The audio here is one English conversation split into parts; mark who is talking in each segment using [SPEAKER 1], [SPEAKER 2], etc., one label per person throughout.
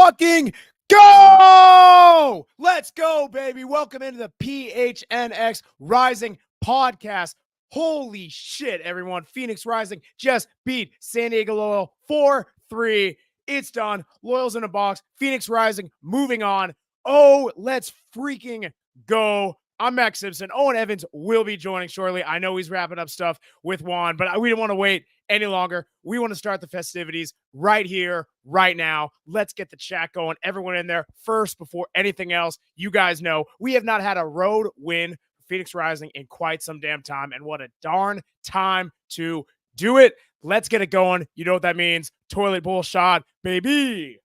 [SPEAKER 1] fucking go! Let's go, baby. Welcome into the PHNX Rising podcast. Holy shit, everyone. Phoenix Rising just beat San Diego Loyal 4-3. It's done. Loyal's in a box. Phoenix Rising moving on. Oh, let's freaking go. I'm Max Simpson. Owen Evans will be joining shortly. I know he's wrapping up stuff with Juan, but we don't want to wait any longer. We want to start the festivities right here, right now. Let's get the chat going. Everyone in there first before anything else. You guys know we have not had a road win for Phoenix Rising in quite some damn time, and what a darn time to do it. Let's get it going. You know what that means. Toilet bowl shot, baby.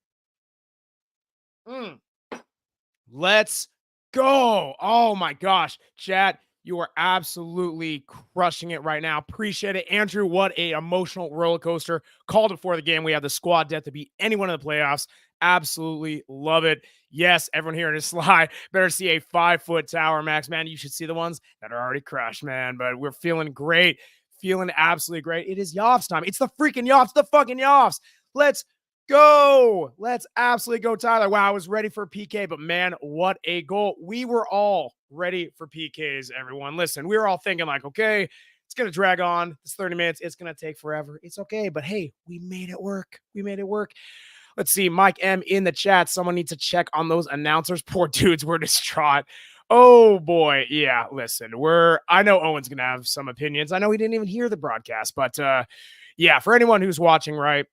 [SPEAKER 1] Let's go. Oh my gosh. Chat, you are absolutely crushing it right now. Appreciate it. Andrew, what a emotional roller coaster. Called it before the game. We have the squad depth to beat anyone in the playoffs. Absolutely love it. Yes, everyone here in this slide better see a 5-foot tower, Max. Man, you should see the ones that are already crushed, man. But we're feeling great. Feeling absolutely great. It is Yoffs time. It's the freaking Yoffs. The fucking Yoffs. Let's go. Let's absolutely go, Tyler. Wow, I was ready for PK, but man, what a goal. We were all ready for PKs, everyone. Listen, we were all thinking like, okay, it's going to drag on. It's 30 minutes. It's going to take forever. It's okay, but hey, we made it work. We made it work. Let's see. Mike M in the chat. Someone needs to check on those announcers. Poor dudes were distraught. Oh boy. Yeah, listen, I know Owen's going to have some opinions. I know he didn't even hear the broadcast, but yeah, for anyone who's watching, right,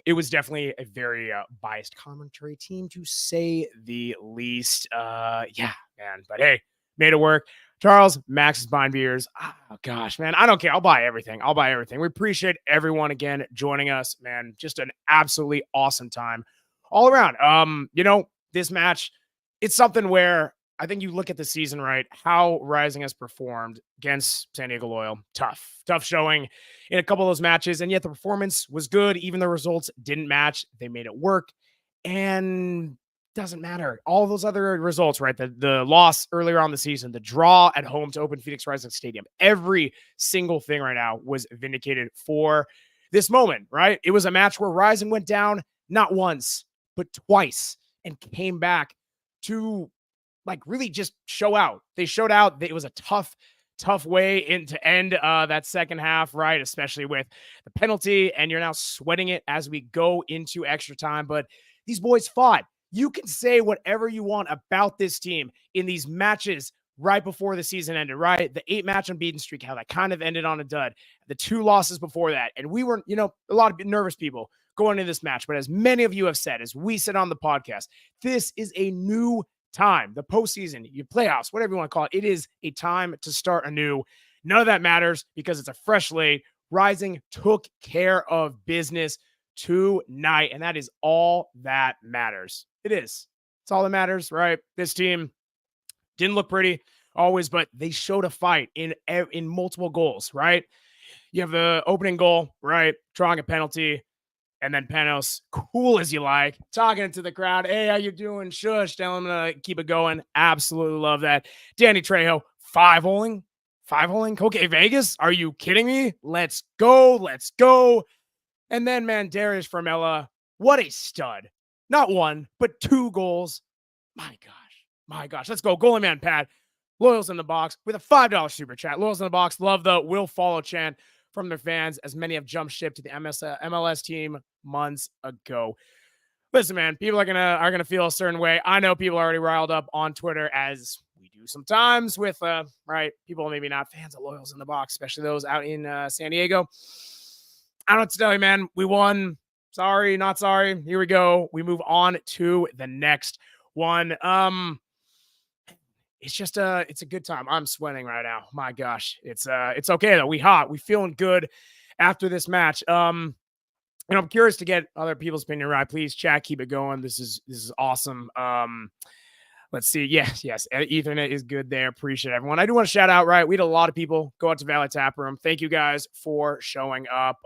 [SPEAKER 1] it was definitely a very biased commentary team, to say the least. Yeah, man. But hey, made it work. Charles, Max is buying beers. Oh, gosh, man. I don't care. I'll buy everything. I'll buy everything. We appreciate everyone again joining us, man. Just an absolutely awesome time all around. This match, it's something where I think you look at the season, right? How Rising has performed against San Diego Loyal. Tough showing in a couple of those matches. And yet the performance was good. Even the results didn't match. They made it work. And doesn't matter. All those other results, right? The loss earlier on the season, the draw at home to open Phoenix Rising Stadium. Every single thing right now was vindicated for this moment, right? It was a match where Rising went down not once, but twice and came back to really just show out. They showed out. It was a tough way to end that second half, right? Especially with the penalty, and you're now sweating it as we go into extra time. But these boys fought. You can say whatever you want about this team in these matches right before the season ended, right? The 8-match unbeaten streak, how that kind of ended on a dud. The 2 losses before that. And we were, a lot of nervous people going into this match. But as many of you have said, as we said on the podcast, this is a new time. The postseason, your playoffs, whatever you want to call it, it is a time to start anew. None of that matters because it's a fresh slate. Rising took care of business tonight, and that is all that matters. It is. It's all that matters, right? This team didn't look pretty always, but they showed a fight in multiple goals, right? You have the opening goal, right? Drawing a penalty. And then Panos, cool as you like, talking to the crowd. Hey, how you doing? Shush. Telling them to keep it going. Absolutely love that. Danny Trejo, 5-holing. 5-holing? Okay, Vegas, are you kidding me? Let's go. Let's go. And then, man, Dariusz Formella, what a stud. Not 1, but 2 goals. My gosh. Let's go. Goalie man, Pat. Loyal's in the box with a $5 super chat. Loyal's in the box. Love the will follow chant from their fans, as many have jumped ship to the MLS team months ago. Listen, man, people are gonna feel a certain way. I know people are already riled up on Twitter, as we do sometimes with right, people maybe not fans of Loyals in the box, especially those out in San Diego. I don't know what to tell you, man. We won. Sorry, not sorry. Here we go. We move on to the next one. It's just it's a good time. I'm sweating right now. My gosh. It's okay though. We hot. We feeling good after this match. And I'm curious to get other people's opinion, right? Please chat, keep it going. This is awesome. Let's see. Yes. Ethernet is good there. Appreciate everyone. I do want to shout out, right? We had a lot of people go out to Valley Tap Room. Thank you guys for showing up.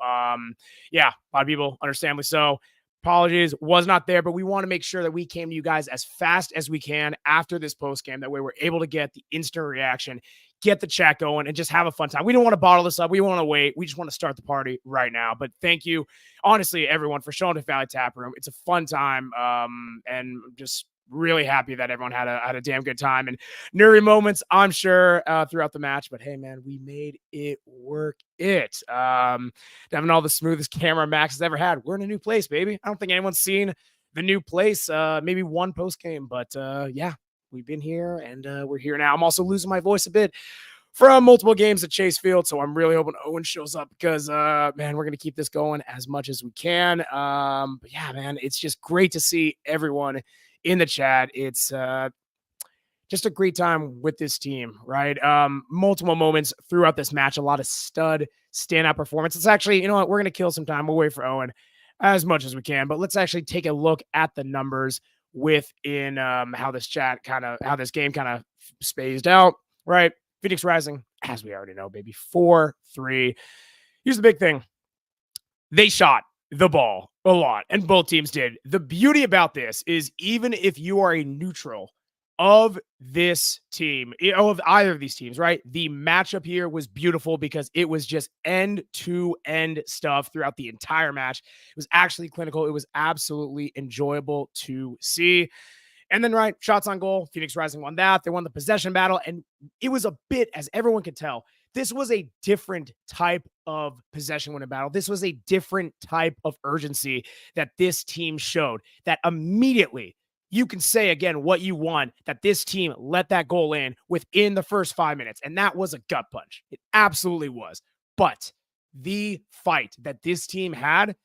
[SPEAKER 1] Yeah, a lot of people, understandably so. Apologies, was not there, but we want to make sure that we came to you guys as fast as we can after this post game. That way we're able to get the instant reaction, get the chat going, and just have a fun time. We don't want to bottle this up. We want to wait. We just want to start the party right now. But thank you, honestly, everyone, for showing up Valley Tap Room. It's a fun time, and just really happy that everyone had a damn good time and nerdy moments, I'm sure, throughout the match. But hey, man, we made it work. Having all the smoothest camera Max has ever had. We're in a new place, baby. I don't think anyone's seen the new place. Maybe one post game, but yeah, we've been here and we're here now. I'm also losing my voice a bit from multiple games at Chase Field, so I'm really hoping Owain shows up because, man, we're going to keep this going as much as we can. But yeah, man, it's just great to see everyone in the chat. It's just a great time with this team, right? Multiple moments throughout this match, a lot of stud standout performance. It's actually, you know what, we're going to kill some time. We'll wait for Owain as much as we can, but let's actually take a look at the numbers within how this game kind of spaced out, right? Phoenix Rising, as we already know, baby, 4-3. Here's the big thing. They shot the ball a lot, and both teams did. The beauty about this is even if you are a neutral of this team, of either of these teams, right? The matchup here was beautiful because it was just end-to-end stuff throughout the entire match. It was actually clinical. It was absolutely enjoyable to see. And then, right, shots on goal. Phoenix Rising won that. They won the possession battle. And it was a bit, as everyone could tell, this was a different type of possession winning battle. This was a different type of urgency that this team showed, that immediately you can say again what you want, that this team let that goal in within the first 5 minutes. And that was a gut punch. It absolutely was. But the fight that this team had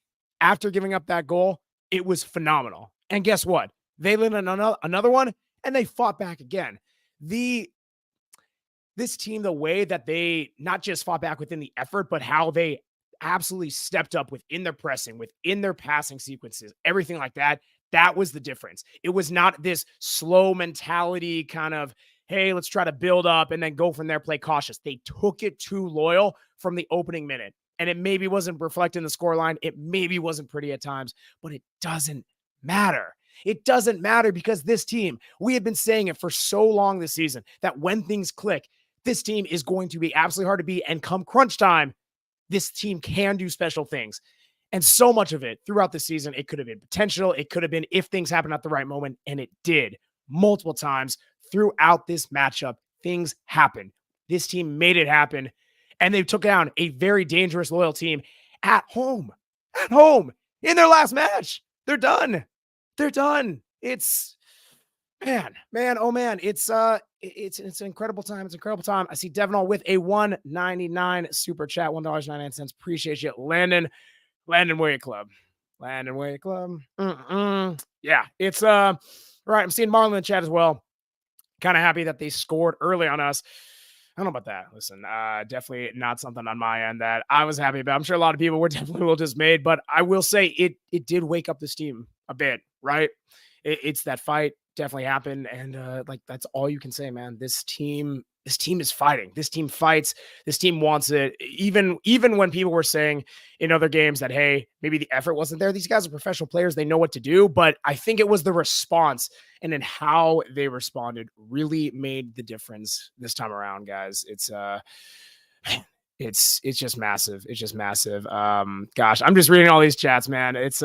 [SPEAKER 1] after giving up that goal, it was phenomenal. And guess what? They lit another one, and they fought back again. This team, the way that they not just fought back within the effort, but how they absolutely stepped up within their pressing, within their passing sequences, everything like that, that was the difference. It was not this slow mentality kind of, hey, let's try to build up and then go from there, play cautious. They took it too loyal from the opening minute, and it maybe wasn't reflecting the scoreline. It maybe wasn't pretty at times, but it doesn't matter. It doesn't matter because this team, we have been saying it for so long this season, that when things click, this team is going to be absolutely hard to beat. And come crunch time, this team can do special things. And so much of it throughout the season, it could have been potential. It could have been if things happen at the right moment. And it did multiple times throughout this matchup. Things happened. This team made it happen. And they took down a very dangerous, loyal team at home in their last match. They're done. They're done. It's man. Oh man. It's an incredible time. It's an incredible time. I see Devon with a $1.99 super chat, $1.99. Appreciate you, Landon Way Club. Yeah, it's right. I'm seeing Marlon in the chat as well. Kind of happy that they scored early on us. I don't know about that. Listen, definitely not something on my end that I was happy about. I'm sure a lot of people were definitely a little dismayed, but I will say it did wake up this team a bit, right? It's that fight definitely happened, and like that's all you can say, man. This team is fighting. This team fights. This team wants it. Even when people were saying in other games that, hey, maybe the effort wasn't there. These guys are professional players. They know what to do. But I think it was the response and then how they responded really made the difference this time around, guys. It's just massive. It's just massive. Gosh, I'm just reading all these chats, man. It's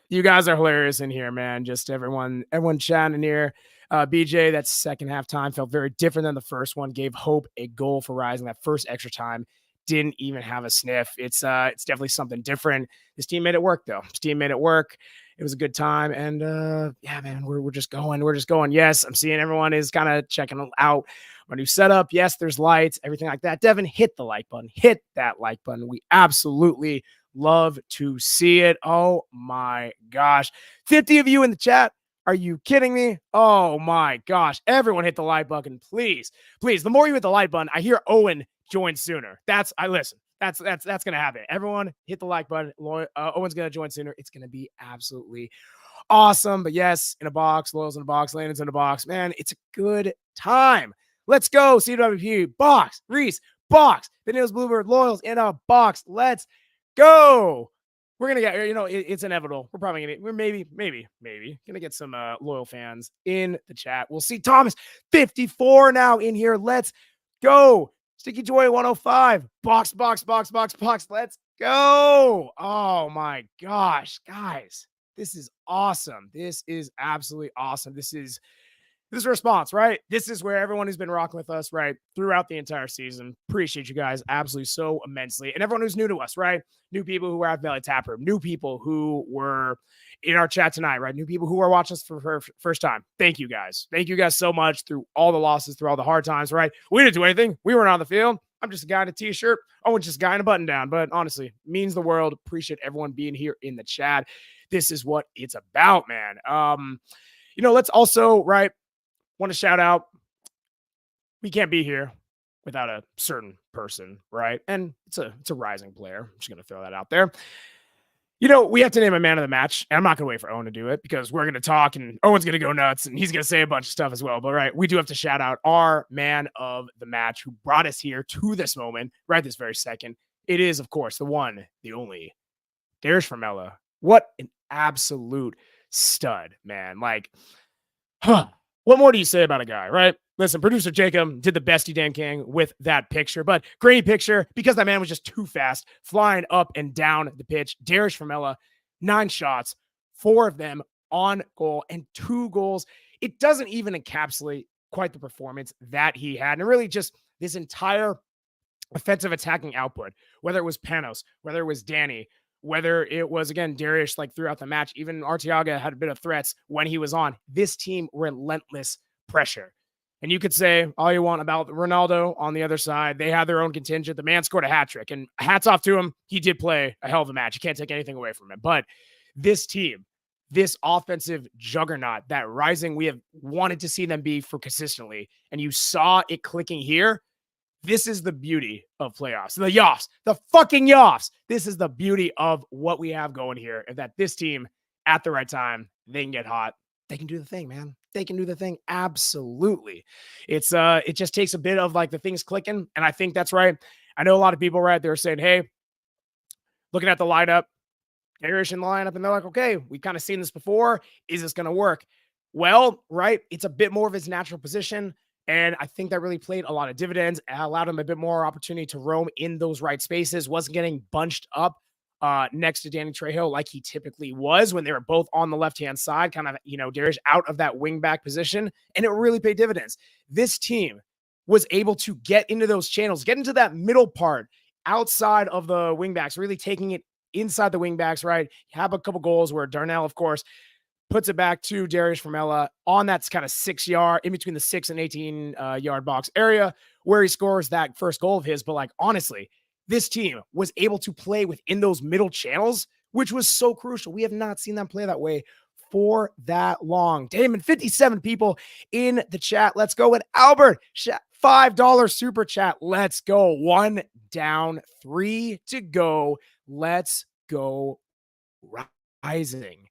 [SPEAKER 1] you guys are hilarious in here, man. Just everyone chatting here. BJ, that second half time felt very different than the first one. Gave Hope a goal for Rising. That first extra time didn't even have a sniff. It's definitely something different. This team made it work, though. This team made it work. It was a good time, and yeah, man, we're just going. We're just going. Yes, I'm seeing everyone is kind of checking out my new setup. Yes, there's lights, everything like that. Devin, hit the like button. Hit that like button. We absolutely love to see it. Oh my gosh, 50 of you in the chat. Are you kidding me? Oh my gosh. Everyone hit the like button, please. Please. The more you hit the like button, I hear Owain join sooner. That's going to happen. Everyone hit the like button. Owen's going to join sooner. It's going to be absolutely awesome. But yes, in a box, Loyal's in a box, Landon's in a box. Man, it's a good time. Let's go. CWP, box, Reese, box. Vanillas Bluebird, Loyal's in a box. Let's go. we're gonna get, it's inevitable. We're probably we're maybe gonna get some loyal fans in the chat. We'll see. Thomas 54 now in here. Let's go. Sticky Joy 105. Box. Let's go. Oh my gosh, guys. This is awesome. This is absolutely awesome. This is a response, right? This is where everyone who's been rocking with us, right, throughout the entire season. Appreciate you guys absolutely so immensely. And everyone who's new to us, right? New people who were at Valley Tap Room, new people who were in our chat tonight, right? New people who are watching us for first time. Thank you guys. Thank you guys so much through all the losses, through all the hard times, right? We didn't do anything. We weren't on the field. I'm just a guy in a t-shirt. Owen's just a guy in a button down. But honestly, means the world. Appreciate everyone being here in the chat. This is what it's about, man. Let's also, right, want to shout out, we can't be here without a certain person, right? And it's a rising player. I'm just going to throw that out there. We have to name a man of the match, and I'm not going to wait for Owen to do it because we're going to talk, and Owen's going to go nuts, and he's going to say a bunch of stuff as well. But, right, we do have to shout out our man of the match who brought us here to this moment, right this very second. It is, of course, the one, the only, Dariusz Formella. What an absolute stud, man. Like, what more do you say about a guy, right? Listen, producer Jacob did the best he damn can with that picture, but grainy picture because that man was just too fast, flying up and down the pitch. Dariusz Formella, 9 shots, 4 of them on goal and 2 goals. It doesn't even encapsulate quite the performance that he had. And really just this entire offensive attacking output, whether it was Panos, whether it was Danny, whether it was, again, Dariusz, like throughout the match, even Arteaga had a bit of threats when he was on. This team, relentless pressure. And you could say all you want about Ronaldo on the other side. They had their own contingent. The man scored a hat trick, and hats off to him. He did play a hell of a match. You can't take anything away from him. But this team, this offensive juggernaut, that Rising we have wanted to see them be for consistently, and you saw it clicking here. This is the beauty of playoffs. The Yoffs, the fucking Yoffs. This is the beauty of what we have going here. And that this team, at the right time, they can get hot. They can do the thing, man. They can do the thing. Absolutely. It just takes a bit of like the things clicking. And I think that's right. I know a lot of people right there saying, hey, looking at the lineup, Dariusz in the lineup, and they're like, okay, we've kind of seen this before. Is this going to work? Well, right. It's a bit more of his natural position. And I think that really played a lot of dividends, allowed him a bit more opportunity to roam in those right spaces, wasn't getting bunched up next to Danny Trejo like he typically was when they were both on the left-hand side, kind of, Dariusz out of that wing back position, and it really paid dividends. This team was able to get into those channels, get into that middle part outside of the wing backs, really taking it inside the wing backs, right? You have a couple goals where Darnell, of course, puts it back to Dariusz Formella on that kind of 6 yard, in between the 6 and 18 yard box area where he scores that first goal of his. But like, honestly, this team was able to play within those middle channels, which was so crucial. We have not seen them play that way for that long. Damon, 57 people in the chat. Let's go with Albert. $5 super chat. Let's go. 1 down, 3 to go. Let's go. Rising.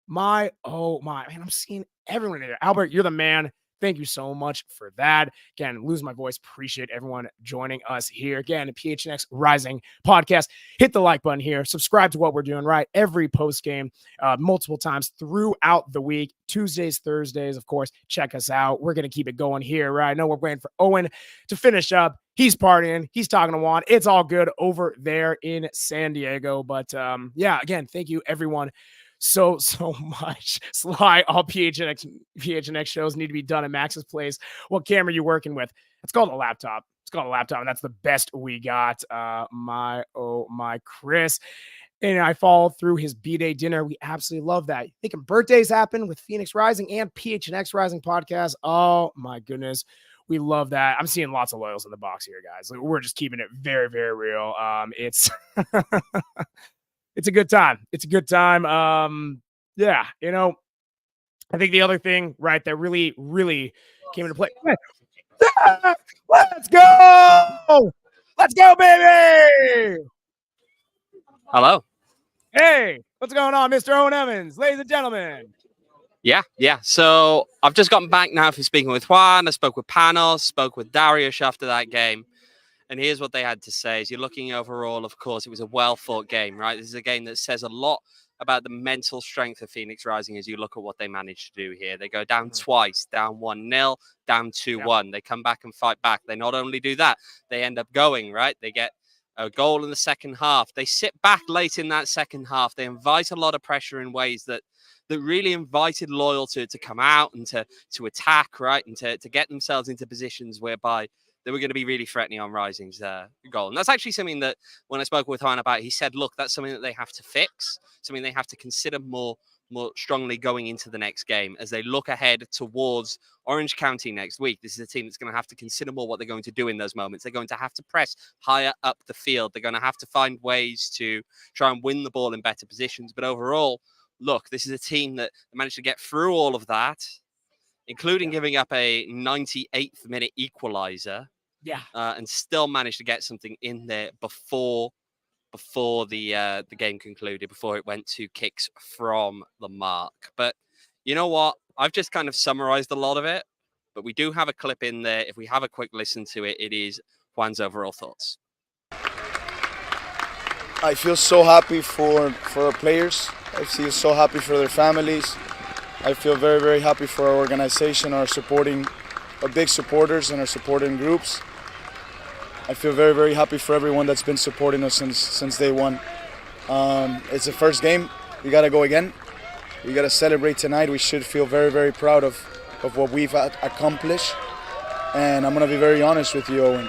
[SPEAKER 1] Man, I'm seeing everyone in there. Albert, you're the man. Thank you so much for that. Again, lose my voice. Appreciate everyone joining us here. Again, PHNX Rising podcast. Hit the like button here. Subscribe to what we're doing, right? Every post game, multiple times throughout the week. Tuesdays, Thursdays, of course. Check us out. We're going to keep it going here, right? I know we're waiting for Owen to finish up. He's partying. He's talking to Juan. It's all good over there in San Diego. But yeah, again, thank you, everyone, so much. Sly, all PHNX shows need to be done at Max's place. What camera are you working with? It's called a laptop. And that's the best we got. My Chris. And I followed through his B-Day dinner. We absolutely love that. Thinking birthdays happen with Phoenix Rising and PHNX Rising podcast. Oh my goodness. We love that. I'm seeing lots of loyals in the box here, guys. We're just keeping it very, very real. It's it's a good time. Yeah, I think the other thing, right, that really, really came into play. Let's go! Let's go, baby!
[SPEAKER 2] Hello.
[SPEAKER 1] Hey, what's going on, Mr. Owen Evans, ladies and gentlemen?
[SPEAKER 2] Yeah. So I've just gotten back now from speaking with Juan. I spoke with Panos, spoke with Dariusz after that game. And here's what they had to say. As you're looking overall, of course, it was a well-fought game, right? This is a game that says a lot about the mental strength of Phoenix Rising as you look at what they managed to do here. They go down twice, down 1-0, down 2-1. They come back and fight back. They not only do that, they end up going, right? They get a goal in the second half. They sit back late in that second half. They invite a lot of pressure in ways that really invited Loyal to come out and to attack, right? And to get themselves into positions whereby they were going to be really threatening on Rising's goal. And that's actually something that when I spoke with Juan about, he said, look, that's something that they have to fix, something they have to consider more strongly going into the next game as they look ahead towards Orange County next week. This is a team that's going to have to consider more what they're going to do in those moments. They're going to have to press higher up the field. They're going to have to find ways to try and win the ball in better positions. But overall, look, this is a team that managed to get through all of that, including giving up a 98th minute equalizer. And still managed to get something in there before the game concluded, before it went to kicks from the mark. But you know what? I've just kind of summarized a lot of it, but we do have a clip in there. If we have a quick listen to it, it is Juan's overall thoughts.
[SPEAKER 3] I feel so happy for our players. I feel so happy for their families. I feel very, very happy for our organization, our big supporters and our supporting groups. I feel very, very happy for everyone that's been supporting us since day one. It's the first game. We got to go again. We got to celebrate tonight. We should feel very, very proud of what we've accomplished. And I'm going to be very honest with you, Owen.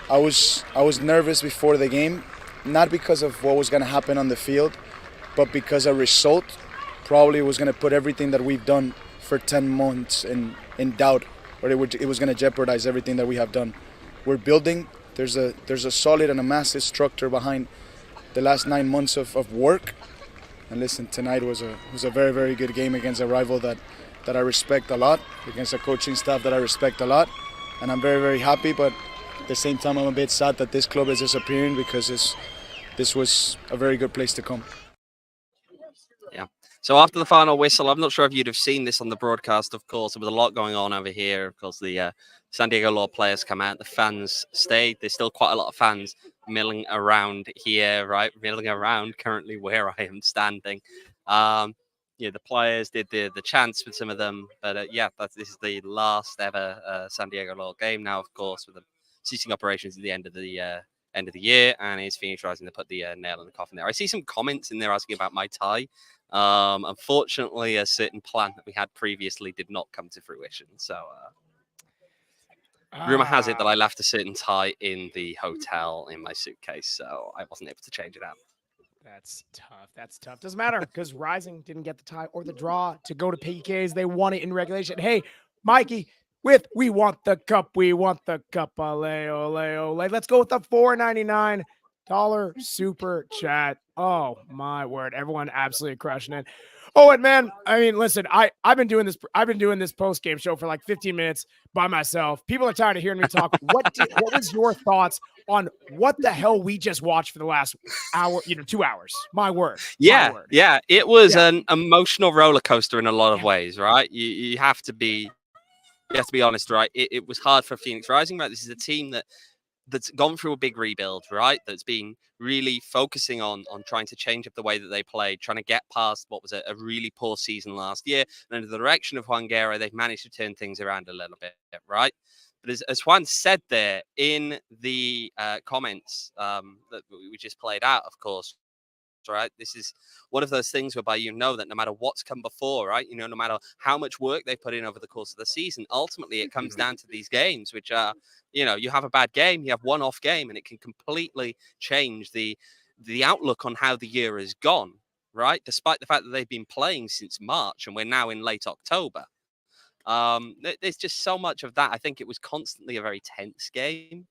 [SPEAKER 3] I was nervous before the game, not because of what was going to happen on the field, but because a result probably was going to put everything that we've done for 10 months in doubt, or it was going to jeopardize everything that we have done. We're building. There's a solid and a massive structure behind the last 9 months of work. And listen, tonight was a very, very good game against a rival that I respect a lot, against a coaching staff that I respect a lot. And I'm very, very happy, but at the same time, I'm a bit sad that this club is disappearing because this was a very good place to come.
[SPEAKER 2] Yeah. So after the final whistle, I'm not sure if you'd have seen this on the broadcast, of course. There was a lot going on over here. Of course, the San Diego Law players come out. The fans stayed. There's still quite a lot of fans milling around here, right? Milling around currently where I am standing. The players did the chants with some of them. But this is the last ever San Diego Law game now, of course, with the ceasing operations at the end of the year. And it's Phoenix Rising to put the nail in the coffin there. I see some comments in there asking about my tie. Unfortunately, a certain plan that we had previously did not come to fruition. So rumor has it that I left a certain tie in the hotel in my suitcase, so I wasn't able to change it out.
[SPEAKER 1] That's tough. Doesn't matter because Rising didn't get the tie or the draw to go to PKs. They won it in regulation. Hey, Mikey, we want the cup. We want the cup. Ole, ole, ole. Let's go with the $4.99 super chat. Oh my word. Everyone absolutely crushing it. Oh, and man, I mean, listen, I've been doing this post-game show for like 15 minutes by myself. People are tired of hearing me talk. What was your thoughts on what the hell we just watched for the last hour, 2 hours? My word.
[SPEAKER 2] Yeah. It was an emotional roller coaster in a lot of ways, right? You have to be honest, right? It was hard for Phoenix Rising, right? This is a team that's gone through a big rebuild, right? That's been really focusing on trying to change up the way that they play, trying to get past what was a really poor season last year. And under the direction of Juan Guerra, they've managed to turn things around a little bit, right? But as Juan said there in the comments that we just played out, of course, right? This is one of those things whereby that no matter what's come before, right? No matter how much work they put in over the course of the season, ultimately it comes down to these games, which are, you have a bad game, you have one off game, and it can completely change the outlook on how the year has gone, right? Despite the fact that they've been playing since March and we're now in late October. There's just so much of that. I think it was constantly a very tense game.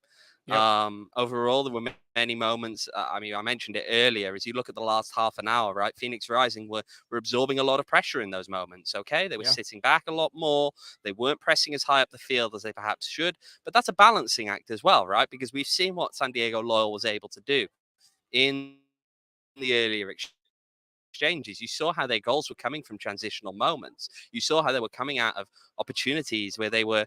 [SPEAKER 2] Overall, there were many moments. I mentioned it earlier. As you look at the last half an hour, right? Phoenix Rising were absorbing a lot of pressure in those moments. Okay, they were sitting back a lot more. They weren't pressing as high up the field as they perhaps should. But that's a balancing act as well, right? Because we've seen what San Diego Loyal was able to do in the earlier exchange exchanges. You saw how their goals were coming from transitional moments. You saw how they were coming out of opportunities where they were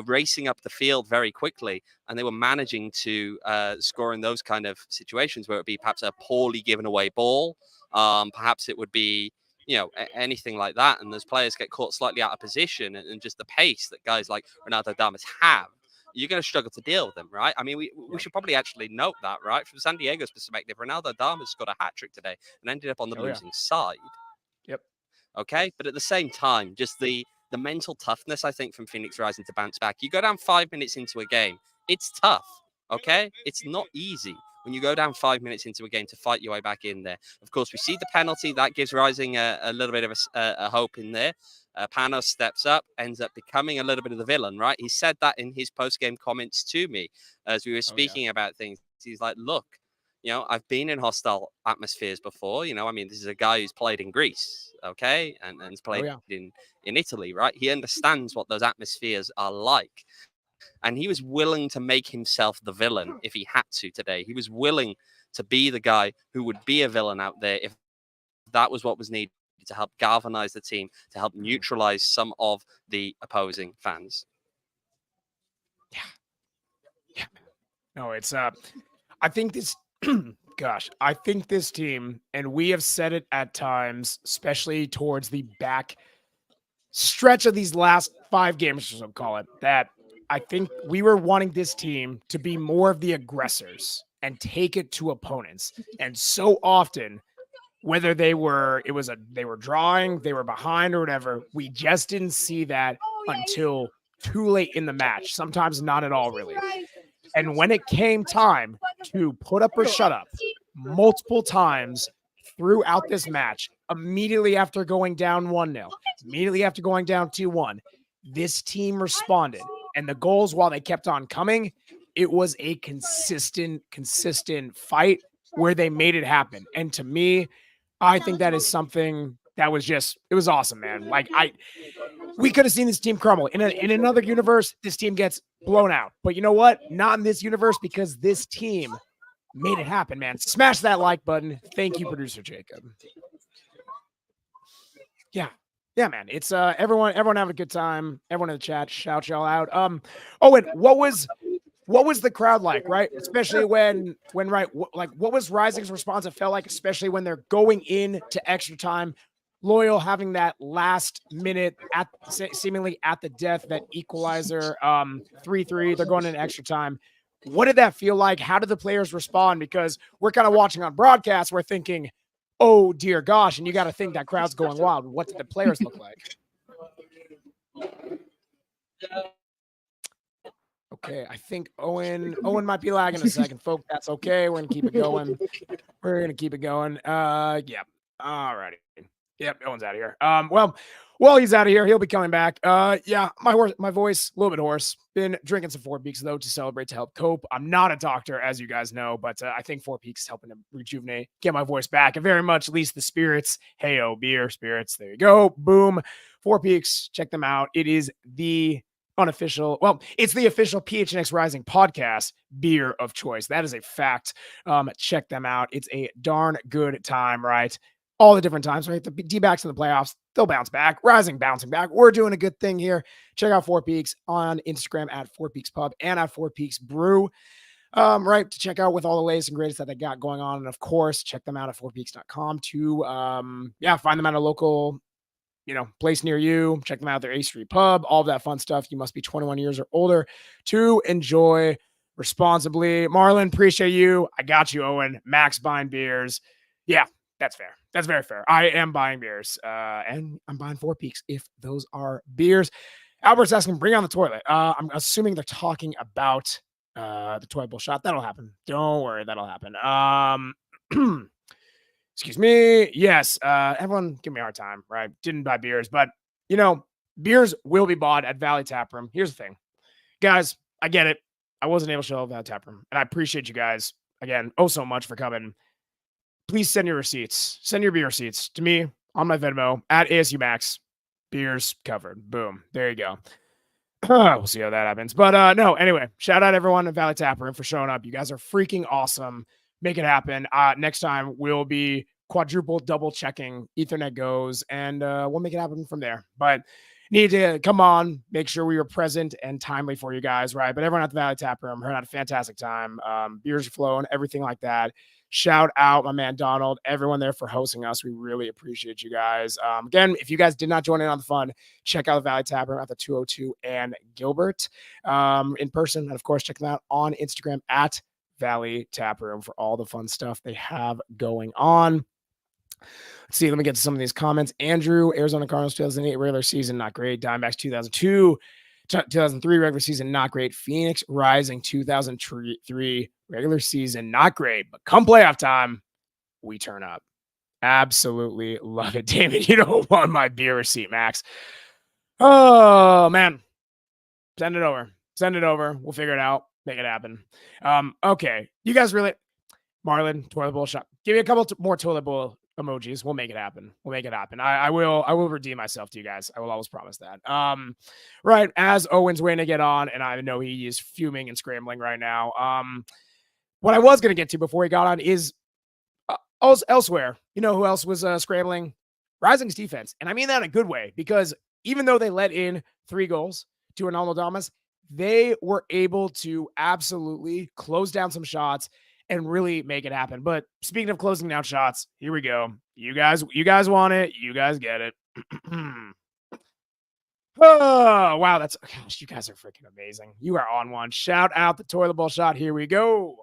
[SPEAKER 2] racing up the field very quickly, and they were managing to score in those kind of situations where it would be perhaps a poorly given away ball. Perhaps it would be, anything like that. And those players get caught slightly out of position, and just the pace that guys like Ronaldo Damas have, you're going to struggle to deal with them, right? I mean, we should probably actually note that, right? From San Diego's perspective, Ronaldo Damas scored a hat-trick today and ended up on the losing side.
[SPEAKER 1] Yep.
[SPEAKER 2] Okay, but at the same time, just the mental toughness, I think, from Phoenix Rising to bounce back. You go down 5 minutes into a game, it's tough, okay? It's not easy when you go down 5 minutes into a game to fight your way back in there. Of course, we see the penalty. That gives Rising a little bit of a hope in there. Panos steps up, ends up becoming a little bit of the villain, right? He said that in his post-game comments to me as we were speaking about things. He's like, look, I've been in hostile atmospheres before. I mean, this is a guy who's played in Greece, okay? And has played in Italy, right? He understands what those atmospheres are like. And he was willing to make himself the villain if he had to today. He was willing to be the guy who would be a villain out there if that was what was needed to help galvanize the team, to help neutralize some of the opposing fans.
[SPEAKER 1] Yeah. No, it's I think this I think this team, and we have said it at times, especially towards the back stretch of these last 5 games, or so call it, that I think we were wanting this team to be more of the aggressors and take it to opponents. And so often, whether they were drawing, they were behind or whatever, we just didn't see that until too late in the match. Sometimes not at all, really. And when it came time to put up or shut up multiple times throughout this match, immediately after going down 1-0, immediately after going down 2-1, this team responded. And the goals, while they kept on coming, it was a consistent fight where they made it happen. And to me, I think that is something that was it was awesome, man. Like we could have seen this team crumble. In another universe, this team gets blown out. But you know what? Not in this universe, because this team made it happen, man. Smash that like button. Thank you, producer Jacob. Yeah, man. It's everyone having a good time. Everyone in the chat, shout y'all out. Owen, what was the crowd like, right? Especially when what was Rising's response? It felt like, especially when they're going in to extra time. Loyal having that last minute seemingly at the death, that equalizer, 3-3. They're going in extra time. What did that feel like? How did the players respond? Because we're kind of watching on broadcast, we're thinking, oh dear gosh, and you got to think that crowd's going wild. What did the players look like? Okay, I think Owen might be lagging a second, folks. That's okay. We're gonna keep it going. Yeah. All righty. Yep, Owen's out of here. Well, he's out of here. He'll be coming back. Yeah, my voice, a little bit hoarse. Been drinking some 4 Peaks, though, to celebrate, to help cope. I'm not a doctor, as you guys know, but I think 4 Peaks is helping to rejuvenate, get my voice back, and very much, at least, the spirits. Hey-o, beer, spirits. There you go. Boom. 4 Peaks. Check them out. It is the unofficial, it's the official PHNX Rising podcast beer of choice. That is a fact. Check them out. It's a darn good time, right? All the different times, right? The D-backs in the playoffs, they'll bounce back. Rising bouncing back. We're doing a good thing here. Check out 4 Peaks on Instagram at 4 Peaks Pub and at 4 Peaks Brew. Right, to check out with all the latest and greatest that they got going on. And of course, check them out at 4peaks.com to find them at a local place near you. Check them out at their A Street Pub, all of that fun stuff. You must be 21 years or older to enjoy responsibly. Marlon, appreciate you. I got you, Owen. Max buying beers. Yeah, that's fair. That's very fair. I am buying beers, and I'm buying 4 Peaks if those are beers. Albert's asking, bring on the toilet. I'm assuming they're talking about the toilet bowl shot. That'll happen. Don't worry, that'll happen. Excuse me. Yes, everyone give me a hard time, right? Didn't buy beers, but, beers will be bought at Valley Tap Room. Here's the thing. Guys, I get it. I wasn't able to show up at Valley Tap Room, and I appreciate you guys, again, so much for coming. Please send your receipts. Send your beer receipts to me on my Venmo at ASU Max. Beers covered. Boom. There you go. We'll see how that happens. But no, anyway, shout out everyone at Valley Tap Room for showing up. You guys are freaking awesome. Make it happen. Next time we'll be quadruple double checking Ethernet goes, and we'll make it happen from there. But need to come on, make sure we were present and timely for you guys, right? But everyone at the Valley Tap Room had a fantastic time. Beers are flowing, everything like that. Shout out my man Donald, everyone there for hosting us. We really appreciate you guys. Again, if you guys did not join in on the fun, check out the Valley Tap Room at the 202 and Gilbert in person. And of course, check them out on Instagram at Valley Tap Room for all the fun stuff they have going on. Let's see. Let me get to some of these comments. Andrew, Arizona Cardinals 2008 regular season, not great. Diamondbacks 2003 regular season, not great. Phoenix Rising 2003 regular season, not great. But come playoff time, we turn up. Absolutely love it. David, you don't want my beer receipt, Max. Oh, man. Send it over. Send it over. We'll figure it out. Make it happen. Okay. You guys really... Marlon, toilet bowl shot. Give me a couple more toilet bowl emojis. We'll make it happen. We'll make it happen. I will redeem myself to you guys. I will always promise that. Right. As Owen's waiting to get on, and I know he is fuming and scrambling right now. What I was going to get to before he got on is elsewhere. You know who else was scrambling? Rising's defense. And I mean that in a good way, because even though they let in 3 goals to Ronaldo Damas, they were able to absolutely close down some shots and really make it happen. But speaking of closing down shots, here we go. You guys want it. You guys get it. Oh, wow. Gosh, you guys are freaking amazing. You are on one. Shout out the toilet bowl shot. Here we go.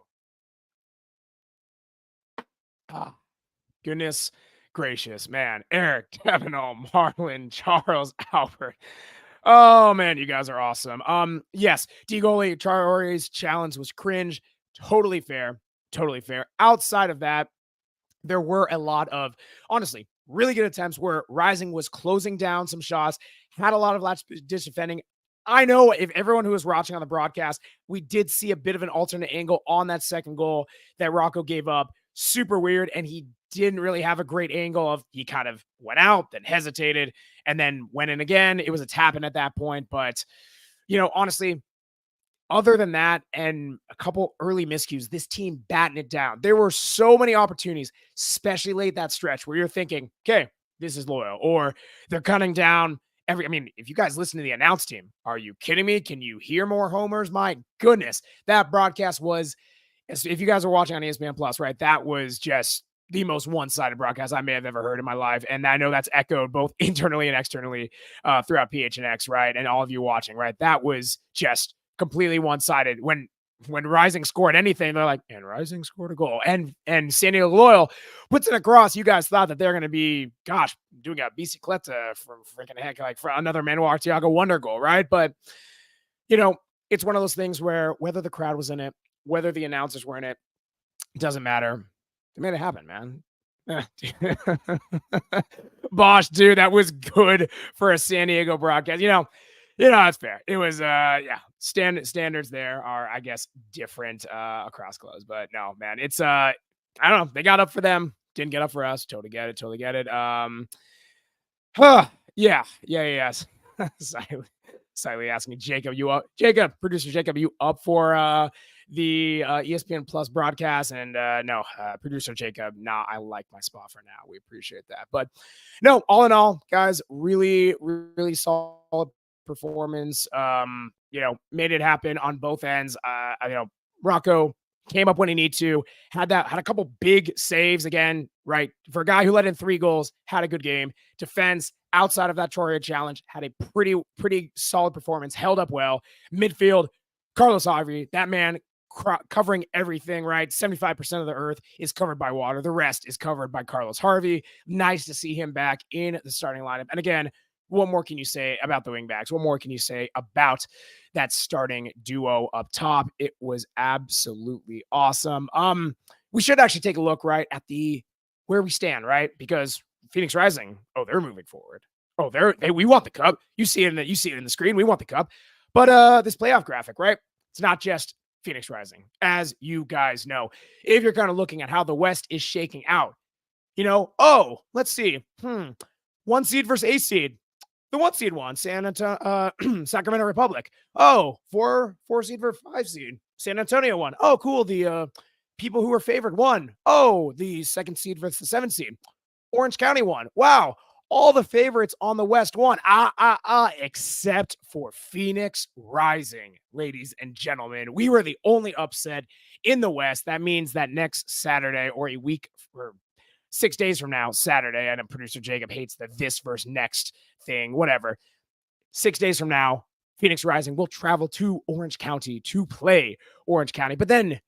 [SPEAKER 1] Oh, goodness gracious, man. Eric, Kevin, Marlon, Charles, Albert. Oh, man, you guys are awesome. Yes, D-Goalie Traore's challenge was cringe. Totally fair. Totally fair. Outside of that, there were a lot of, honestly, really good attempts where Rising was closing down some shots, had a lot of last ditch defending. I know if everyone who was watching on the broadcast, we did see a bit of an alternate angle on that second goal that Rocco gave up. Super weird. And he didn't really have a great angle he kind of went out, then hesitated, and then went in again. It was a tap in at that point. But, honestly, other than that and a couple early miscues, this team batting it down. There were so many opportunities, especially late that stretch, where you're thinking, okay, this is loyal, or they're cutting down if you guys listen to the announce team, are you kidding me? Can you hear more homers? My goodness, that broadcast was, if you guys are watching on ESPN Plus, right, that was just the most one-sided broadcast I may have ever heard in my life. And I know that's echoed both internally and externally throughout PHNX, right? And all of you watching, right? That was just completely one-sided. When Rising scored anything, they're like, and Rising scored a goal. And San Diego Loyal puts it across. You guys thought that they're going to be, doing a bicicleta from freaking heck, like for another Manuel Arteaga wonder goal, right? But, it's one of those things where whether the crowd was in it, whether the announcers were in it, doesn't matter. They made it happen, man. Bosh, dude, that was good for a San Diego broadcast. That's fair. It was, standards there are, I guess, different across clubs. But no, man, it's, I don't know. They got up for them. Didn't get up for us. Totally get it. Yes. Silently asking Jacob, producer Jacob, you up for the ESPN Plus broadcast? And no, producer Jacob, I like my spot for now. We appreciate that. But no, all in all, guys, really, really solid performance. Made it happen on both ends. Rocco came up when he needed to, had a couple big saves again, right? For a guy who let in 3 goals, had a good game. Defense outside of that Troria challenge had a pretty solid performance, held up well. Midfield, Carlos Harvey, that man covering everything, right? 75% of the earth is covered by water. The rest is covered by Carlos Harvey. Nice to see him back in the starting lineup. And again, what more can you say about the wingbacks? What more can you say about that starting duo up top? It was absolutely awesome. We should actually take a look right at where we stand, right? Because Phoenix Rising, they're moving forward. We want the cup. You see it in the screen. We want the cup. But this playoff graphic, right? It's not just Phoenix Rising, as you guys know. If you're kind of looking at how the West is shaking out, let's see. 1 seed versus 8 seed. The 1 seed won, Sacramento Republic. 4 seed versus 5 seed. San Antonio won. Oh, cool. The people who were favored won. Oh, the 2nd seed versus the 7th seed. Orange County won. Wow. All the favorites on the West won. Except for Phoenix Rising, ladies and gentlemen. We were the only upset in the West. That means that next Saturday, or a week or 6 days from now, Saturday, I know producer Jacob hates the this versus next thing, whatever. 6 days from now, Phoenix Rising will travel to Orange County to play Orange County. But then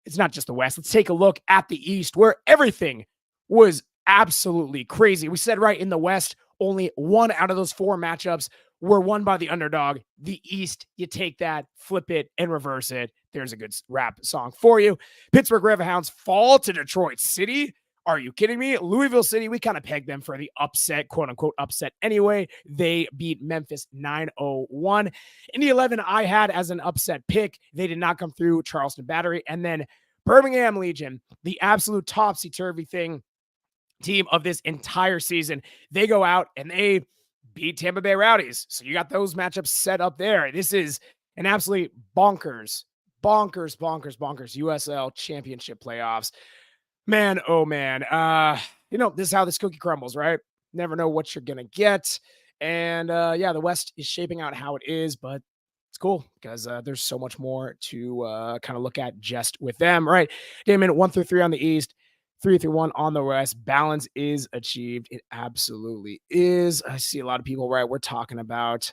[SPEAKER 1] it's not just the West. Let's take a look at the East, where everything was absolutely crazy. We said right in the West, only 1 out of those 4 matchups were won by the underdog. The East, you take that, flip it, and reverse it. There's a good rap song for you. Pittsburgh Riverhounds fall to Detroit City. Are you kidding me? Louisville City, we kind of pegged them for the upset, quote unquote upset anyway. They beat Memphis 9-0-1. In the 11 I had as an upset pick, they did not come through. Charleston Battery. And then Birmingham Legion, the absolute topsy-turvy team of this entire season. They go out and they beat Tampa Bay Rowdies. So you got those matchups set up there. This is an absolute bonkers USL Championship playoffs. Man, oh man. This is how this cookie crumbles, right? Never know what you're going to get. And the West is shaping out how it is, but it's cool because there's so much more to kind of look at just with them, right? Damon, 1-3 on the East, 3-1 on the West. Balance is achieved. It absolutely is. I see a lot of people, right? We're talking about,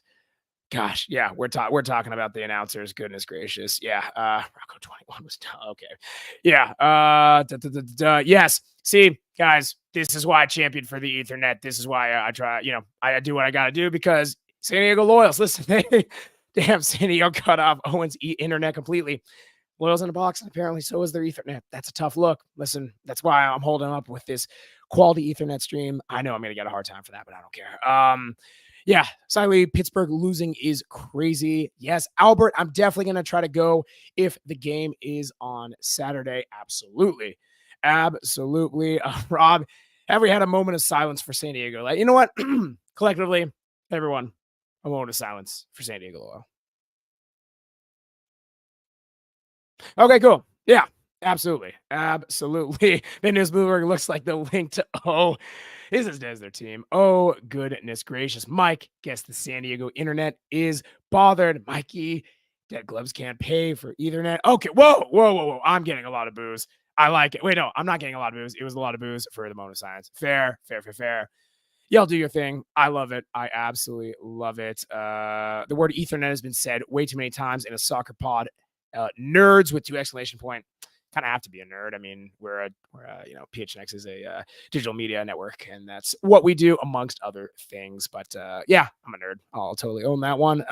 [SPEAKER 1] gosh, yeah, we're talking about the announcers. Goodness gracious. Yeah. Rocco 21 was okay. Yeah. Yes. See, guys, this is why I championed for the Ethernet. This is why I try, I do what I got to do because San Diego Loyals, listen, damn, San Diego cut off Owen's internet completely. Loyals in a box, and apparently so is their Ethernet. That's a tough look. Listen, that's why I'm holding up with this quality Ethernet stream. I know I'm going to get a hard time for that, but I don't care. Yeah, sadly, Pittsburgh losing is crazy. Yes, Albert, I'm definitely going to try to go if the game is on Saturday. Absolutely. Rob, have we had a moment of silence for San Diego? Like, you know what? Collectively, everyone, a moment of silence for San Diego Loyal. Okay, cool. Yeah, absolutely. Van Newsburg looks like the link to this is their team. Oh, goodness gracious. Mike, guess the San Diego internet is bothered. Mikey, dead gloves can't pay for Ethernet. Okay, whoa. I'm getting a lot of booze. I like it. Wait, no, I'm not getting a lot of booze. It was a lot of booze for the moment of silence. Fair. Y'all do your thing. I love it. I absolutely love it. The word Ethernet has been said way too many times in a soccer pod. Nerds with 2 exclamation point. Kind of have to be a nerd. I mean, we're PHNX is a digital media network, and that's what we do amongst other things. But yeah, I'm a nerd. I'll totally own that one.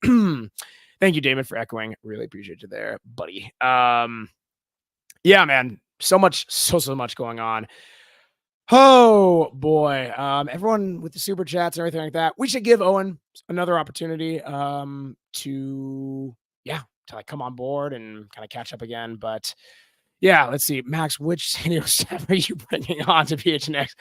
[SPEAKER 1] Thank you, Damon, for echoing. Really appreciate you there, buddy. Yeah, man, so much going on. Oh boy, everyone with the super chats and everything like that. We should give Owen another opportunity to like come on board and kind of catch up again. But yeah, let's see. Max, which San Diego staff are you bringing on to PHNX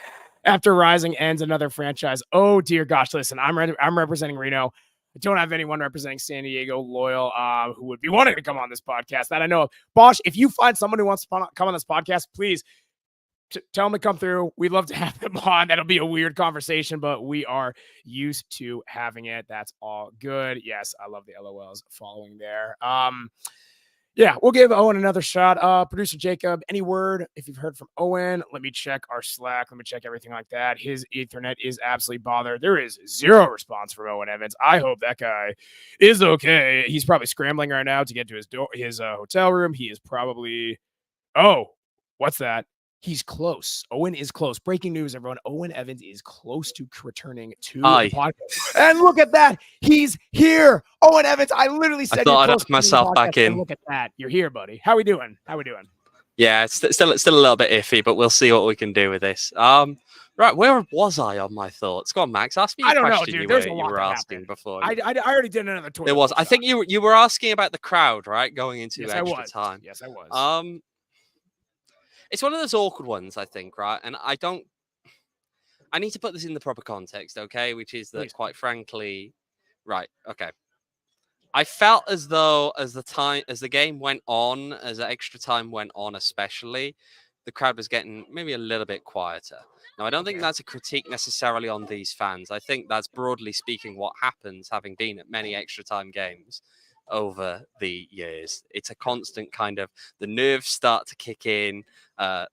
[SPEAKER 1] after Rising ends another franchise? Oh dear gosh, listen, I'm representing Reno. I don't have anyone representing San Diego Loyal who would be wanting to come on this podcast that I know of. Bosch, if you find someone who wants to come on this podcast, please tell them to come through. We'd love to have them on. That'll be a weird conversation, but we are used to having it. That's all good. Yes, I love the LOLs following there. Yeah, we'll give Owen another shot. Producer Jacob, any word if you've heard from Owen? Let me check our Slack. Let me check everything like that. His Ethernet is absolutely bothered. There is zero response from Owen Evans. I hope that guy is okay. He's probably scrambling right now to get to his hotel room. He is probably... Oh, what's that? He's close. Owen is close. Breaking news, everyone. Owen Evans is close to returning to the podcast. And look at that. He's here. Owen Evans. I literally said
[SPEAKER 2] I thought I'd ask myself back in.
[SPEAKER 1] Look at that. You're here, buddy. How we doing?
[SPEAKER 2] Yeah, it's still a little bit iffy, but we'll see what we can do with this. Right, where was I on my thoughts? Go on, Max. Ask me a question you were asking before.
[SPEAKER 1] I already did another tour.
[SPEAKER 2] There was. I think you were asking about the crowd, right? Going into extra time.
[SPEAKER 1] Yes, I was.
[SPEAKER 2] It's one of those awkward ones, I think, right? And I need to put this in the proper context, okay? Which is that, quite frankly, right, okay. I felt as though as the game went on, as the extra time went on, especially, the crowd was getting maybe a little bit quieter. Now, I don't think that's a critique necessarily on these fans. I think that's broadly speaking what happens, having been at many extra time games over the years. It's a constant kind of, the nerves start to kick in.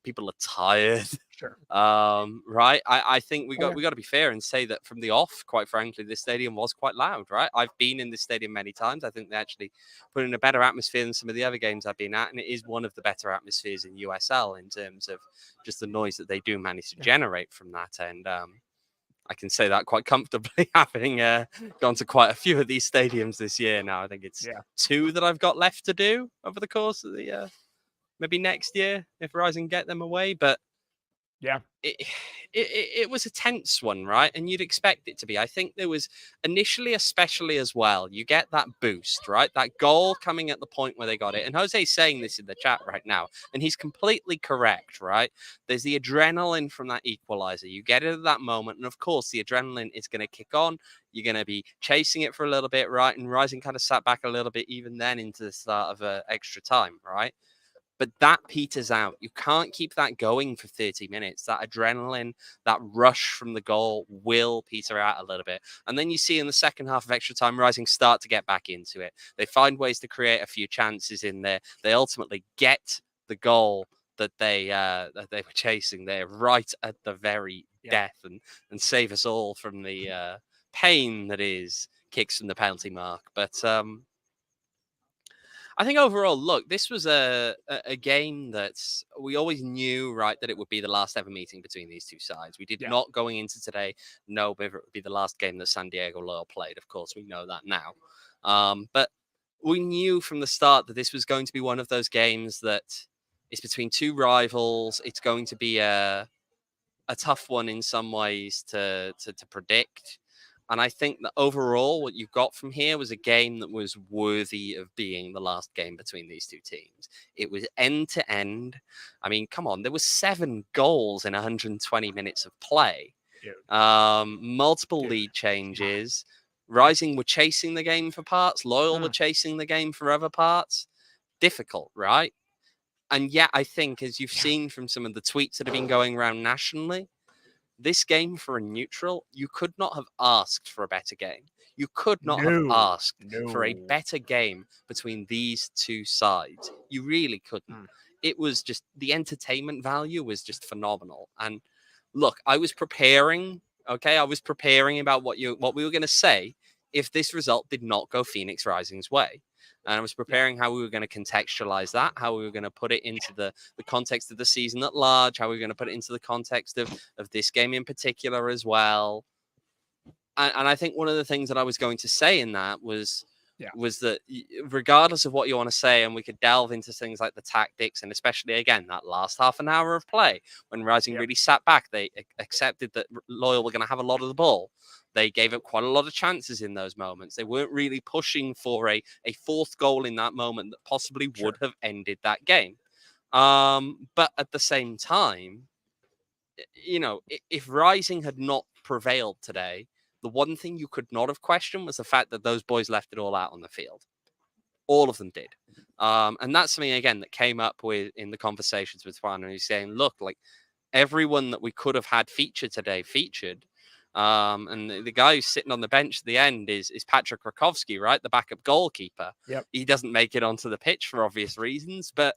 [SPEAKER 2] People are tired.
[SPEAKER 1] Sure.
[SPEAKER 2] Right. I think we
[SPEAKER 1] Okay.
[SPEAKER 2] got to be fair and say that from the off, quite frankly, this stadium was quite loud, right? I've been in this stadium many times. I think they actually put in a better atmosphere than some of the other games I've been at, and it is one of the better atmospheres in USL in terms of just the noise that they do manage to generate from that. And I can say that quite comfortably, having gone to quite a few of these stadiums this year now. I think it's 2 that I've got left to do over the course of the maybe next year if Rising get them away, but.
[SPEAKER 1] Yeah.
[SPEAKER 2] It was a tense one, right? And you'd expect it to be. I think there was initially, especially as well, you get that boost, right? That goal coming at the point where they got it. And Jose's saying this in the chat right now, and he's completely correct, right? There's the adrenaline from that equalizer. You get it at that moment. And of course, the adrenaline is going to kick on. You're going to be chasing it for a little bit, right? And Rising kind of sat back a little bit even then into the start of extra time, right? But that peters out. You can't keep that going for 30 minutes. That adrenaline, that rush from the goal will peter out a little bit. And then you see in the second half of extra time, Rising start to get back into it. They find ways to create a few chances in there. They ultimately get the goal that they were chasing there right at the very death and save us all from the pain that is kicks from the penalty mark. But I think overall, look, this was a game that we always knew, right, that it would be the last ever meeting between these two sides. We did not going into today know whether it would be the last game that San Diego Loyal played. Of course, we know that now. But we knew from the start that this was going to be one of those games that is between two rivals. It's going to be a tough one in some ways to predict. And I think that overall, what you got from here was a game that was worthy of being the last game between these two teams. It was end to end. I mean, come on, there was 7 goals in 120 minutes of play. Multiple lead changes. Rising were chasing the game for parts. Loyal were chasing the game for other parts. Difficult, right? And yet, I think, as you've seen from some of the tweets that have been going around nationally, this game for a neutral, you could not have asked for a better game. You could not have asked for a better game between these two sides. You really couldn't. It was just, the entertainment value was just phenomenal. And look, I was preparing, okay? I was preparing about what we were going to say if this result did not go Phoenix Rising's way. And I was preparing how we were going to contextualize that, how we were going to put it into the context of the season at large, how we were going to put it into the context of this game in particular as well. And I think one of the things that I was going to say in that was that regardless of what you want to say, and we could delve into things like the tactics, and especially, again, that last half an hour of play when Rising really sat back, they accepted that Loyal were going to have a lot of the ball. They gave up quite a lot of chances in those moments. They weren't really pushing for a 4th goal in that moment that possibly would have ended that game. But at the same time, you know, if Rising had not prevailed today, the one thing you could not have questioned was the fact that those boys left it all out on the field. All of them did. And that's something, again, that came up in the conversations with Juan, and he's saying, look, like, everyone that we could have had featured today featured. And the guy who's sitting on the bench at the end is Patrick Rakowski, right? The backup goalkeeper. He doesn't make it onto the pitch for obvious reasons, but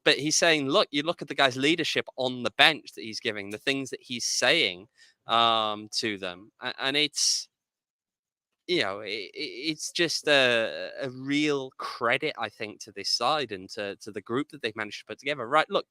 [SPEAKER 2] he's saying, look, you look at the guy's leadership on the bench that he's giving, the things that he's saying to them. And it's, you know, it's just a real credit, I think, to this side and to the group that they've managed to put together. Right, look,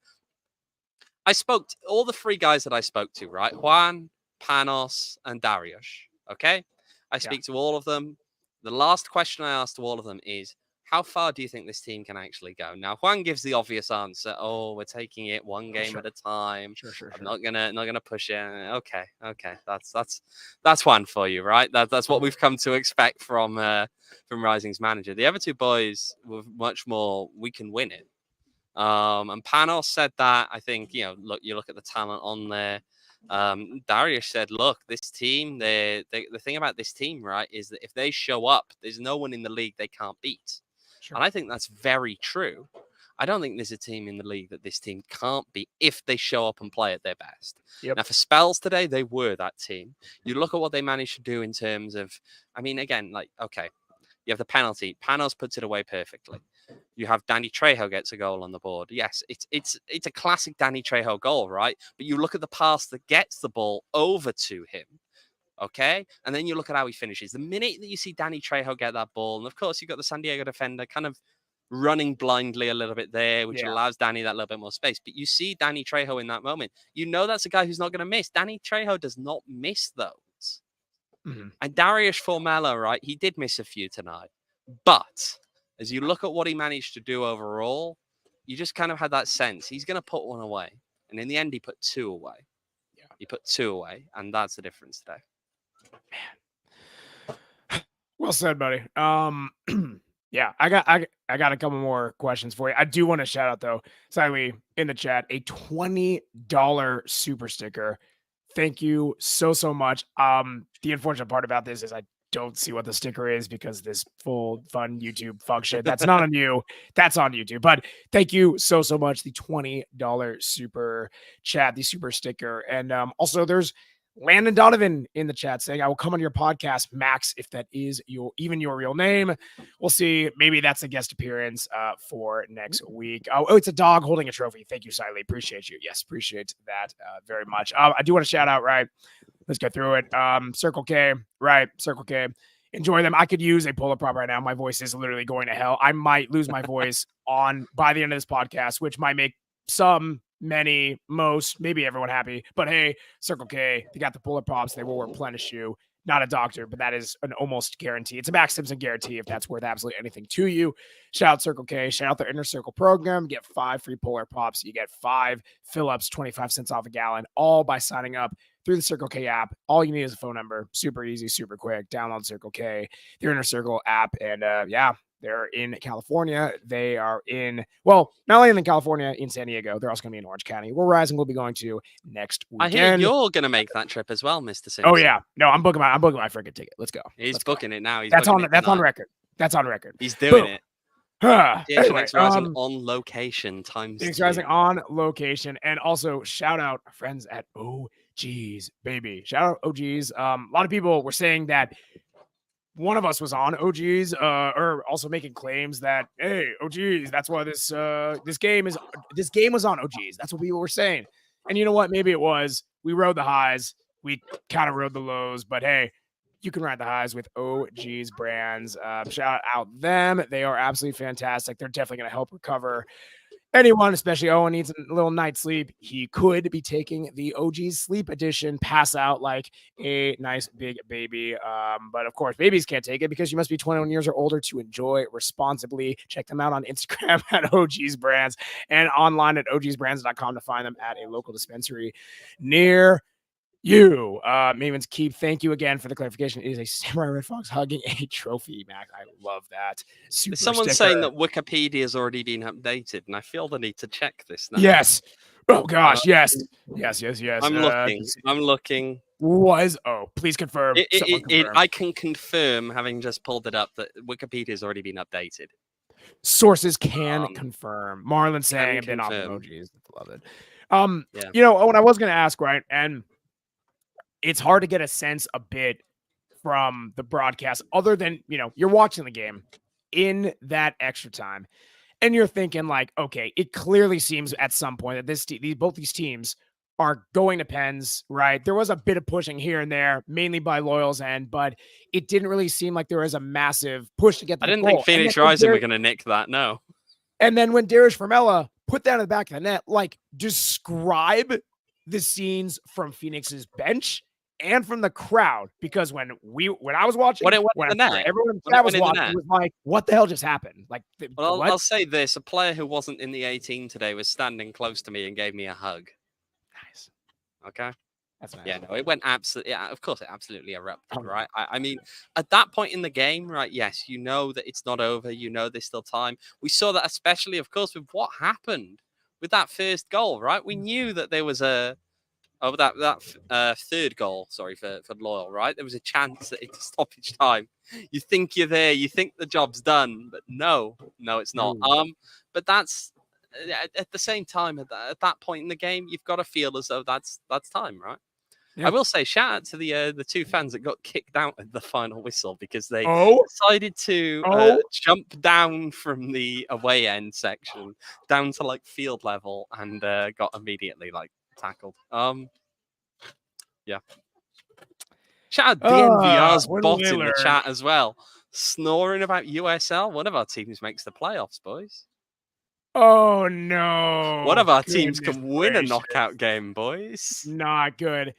[SPEAKER 2] I spoke to all the 3 guys that I spoke to, right? Juan, Panos, and Dariusz, okay? I speak to all of them. The last question I asked to all of them is, how far do you think this team can actually go? Now, Juan gives the obvious answer. Oh, we're taking it one game at a time. I'm not gonna push it. Okay. That's Juan for you, right? That's what we've come to expect from Rising's manager. The other 2 boys were much more, we can win it. And Panos said that. I think, you know, look, you look at the talent on there. Dariusz said, look, this team, the thing about this team, right, is that if they show up, there's no one in the league they can't beat.
[SPEAKER 1] Sure.
[SPEAKER 2] And I think that's very true. I don't think there's a team in the league that this team can't beat if they show up and play at their best.
[SPEAKER 1] Yep.
[SPEAKER 2] Now, for spells today, they were that team. You look at what they managed to do in terms of, I mean, again, like, okay, you have the penalty. Panos puts it away perfectly. You have Danny Trejo gets a goal on the board. Yes, it's a classic Danny Trejo goal, right? But you look at the pass that gets the ball over to him, okay? And then you look at how he finishes. The minute that you see Danny Trejo get that ball, and of course you've got the San Diego defender kind of running blindly a little bit there, which allows Danny that little bit more space. But you see Danny Trejo in that moment. You know that's a guy who's not going to miss. Danny Trejo does not miss those.
[SPEAKER 1] Mm-hmm.
[SPEAKER 2] And Dariusz Formella, right, he did miss a few tonight. But as you look at what he managed to do overall, you just kind of had that sense he's going to put one away. And in the end, he put two away. Yeah. He put two away, and that's the difference today.
[SPEAKER 1] Man. Well said, buddy. Yeah, I got a couple more questions for you. I do want to shout out, though, Siley in the chat, a $20 super sticker. Thank you so much. The unfortunate part about this is I don't see what the sticker is because this full fun YouTube function. That's not on you. That's on YouTube. But thank you so much. The $20 super chat, the super sticker. And also there's Landon Donovan in the chat saying, I will come on your podcast, Max, if that is your real name. We'll see. Maybe that's a guest appearance for next week. Oh, it's a dog holding a trophy. Thank you, Siley. Appreciate you. Yes, appreciate that very much. I do want to shout out, right? Let's go through it. Circle K, right? Circle K. Enjoy them. I could use a pull-up prop right now. My voice is literally going to hell. I might lose my voice by the end of this podcast, which might make many, most, maybe everyone happy. But hey, Circle K, they got the pull-up props. They will replenish you. Not a doctor, but that is an almost guarantee. It's a Max Simpson guarantee if that's worth absolutely anything to you. Shout out Circle K. Shout out their Inner Circle program. Get 5 free polar pops. You get 5 fill-ups, 25 cents off a gallon, all by signing up through the Circle K app. All you need is a phone number. Super easy, super quick. Download Circle K, their Inner Circle app. And yeah, they're in California. They are in, well, not only in California, in San Diego. They're also going to be in Orange County, where Rising will be going to next weekend.
[SPEAKER 2] I hear you're going to make that trip as well, Mr. Simpson.
[SPEAKER 1] Oh yeah, no, I'm booking my freaking ticket. Let's go.
[SPEAKER 2] He's booking it now.
[SPEAKER 1] That's on record. That's on record.
[SPEAKER 2] He's doing it.
[SPEAKER 1] Anyway,
[SPEAKER 2] Rising on location times.
[SPEAKER 1] Phoenix Rising on location, and also shout out our friends at OGs, baby. Shout out OGs. A lot of people were saying that one of us was on OGs, or also making claims that, hey, OGs, that's why this game was on OGs. That's what people were saying. And you know what? Maybe it was. We rode the highs. We kind of rode the lows, but hey, you can ride the highs with OGs brands. Shout out them. They are absolutely fantastic. They're definitely going to help recover anyone, especially Owen, needs a little night's sleep. He could be taking the OG's sleep edition, pass out like a nice big baby. But of course, babies can't take it because you must be 21 years or older to enjoy responsibly. Check them out on Instagram at OG's Brands and online at ogsbrands.com to find them at a local dispensary near you. Maven's Keep, thank you again for the clarification. It is a Samurai Red Fox hugging a trophy, Mac. I love that. Super
[SPEAKER 2] Someone's
[SPEAKER 1] sticker.
[SPEAKER 2] saying that Wikipedia has already been updated, and I feel the need to check this now.
[SPEAKER 1] Yes. Oh gosh, yes.
[SPEAKER 2] I'm looking.
[SPEAKER 1] Please confirm.
[SPEAKER 2] I can confirm, having just pulled it up, that Wikipedia has already been updated.
[SPEAKER 1] Sources can confirm. Marlon saying I've been off emojis. Love it.
[SPEAKER 2] Yeah.
[SPEAKER 1] You know, when I was going to ask, right, and it's hard to get a sense a bit from the broadcast, other than, you know, you're watching the game in that extra time, and you're thinking like, okay, it clearly seems at some point that both these teams are going to pens, right? There was a bit of pushing here and there, mainly by Loyal's end, but it didn't really seem like there was a massive push to get the
[SPEAKER 2] I didn't
[SPEAKER 1] goal.
[SPEAKER 2] think Phoenix Rising were going to nick that, no.
[SPEAKER 1] And then when Dariusz Formella put that in the back of the net, like, describe the scenes from Phoenix's bench and from the crowd, because when I was watching,
[SPEAKER 2] when it went in the net,
[SPEAKER 1] everyone that was watching was like, "What the hell just happened?" Like,
[SPEAKER 2] well, I'll say this: a player who wasn't in the 18 today was standing close to me and gave me a hug.
[SPEAKER 1] Nice.
[SPEAKER 2] Okay.
[SPEAKER 1] That's nice.
[SPEAKER 2] Yeah, no, it went absolutely. Yeah, of course, it absolutely erupted, right? I mean, at that point in the game, right? Yes, you know that it's not over. You know there's still time. We saw that, especially, of course, with what happened with that first goal, right? We knew that there was a over that third goal, sorry, for Loyal, right? There was a chance that it's stoppage time. You think you're there, you think the job's done, but no, it's not. But that's at the same time, at that point in the game, you've got to feel as though that's time, right?
[SPEAKER 1] Yeah.
[SPEAKER 2] I will say, shout out to the two fans that got kicked out at the final whistle because they
[SPEAKER 1] Oh.
[SPEAKER 2] decided to jump down from the away end section down to like field level and got immediately like tackled. Yeah. Shout out DNVR's
[SPEAKER 1] what did
[SPEAKER 2] bot
[SPEAKER 1] they
[SPEAKER 2] in the
[SPEAKER 1] learn?
[SPEAKER 2] chat as well, snoring about USL. One of our teams makes the playoffs, boys.
[SPEAKER 1] Oh no!
[SPEAKER 2] One of our teams
[SPEAKER 1] Goodness
[SPEAKER 2] can win a
[SPEAKER 1] gracious.
[SPEAKER 2] knockout game, boys.
[SPEAKER 1] Not good.